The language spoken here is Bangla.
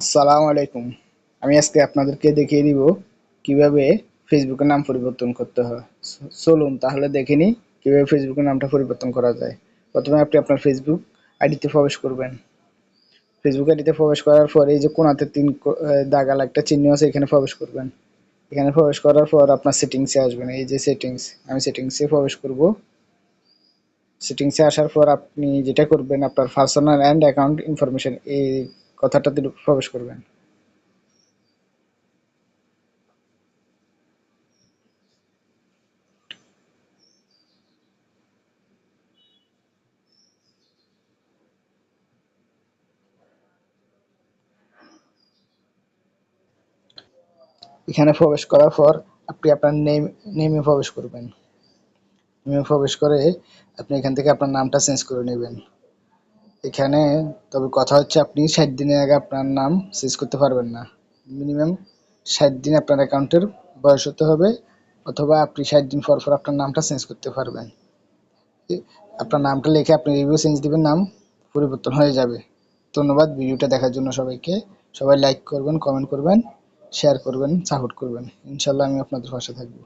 আসসালামু আলাইকুম। আমি আজকে আপনাদেরকে দেখিয়ে দিব কিভাবে ফেসবুকের নাম পরিবর্তন করতে হয়। চলুন তাহলে দেখে নিই কিভাবে ফেসবুকের নামটা পরিবর্তন করা যায়। প্রথমে আপনি আপনার ফেসবুক আইডিতে প্রবেশ করবেন। ফেসবুক আইডিতে প্রবেশ করার পর এই যে কোণাতে দাগাল একটা চিহ্ন আছে, এখানে প্রবেশ করবেন। এখানে প্রবেশ করার পর আপনার সেটিংসে আসবেন। এই যে সেটিংস, আমি সেটিংসে প্রবেশ করব। সেটিংসে আসার পর আপনি যেটা করবেন, আপনার পার্সোনাল অ্যান্ড অ্যাকাউন্ট ইনফরমেশন এই কথাটাতে প্রবেশ করবেন। এখানে প্রবেশ করার পর আপনি আপনার নেমে প্রবেশ করবেন। নেমে প্রবেশ করে আপনি এখান থেকে আপনার নামটা চেঞ্জ করে নেবেন। এখানে তবে কথা হচ্ছে, আপনি ৬০ দিনের আগে আপনার নাম চেঞ্জ করতে পারবেন না। মিনিমাম ৬০ দিন আপনার অ্যাকাউন্টের বয়স হতে হবে, অথবা আপনি ৬০ দিন পর পর আপনার নামটা চেঞ্জ করতে পারবেন। আপনার নামটা লিখে আপনি রিভিউ চেঞ্জ দিবেন, নাম পরিবর্তন হয়ে যাবে। ধন্যবাদ ভিডিওটা দেখার জন্য সবাইকে। সবাই লাইক করবেন, কমেন্ট করবেন, শেয়ার করবেন, সাপোর্ট করবেন। ইনশাল্লাহ আমি আপনাদের পাশে থাকবো।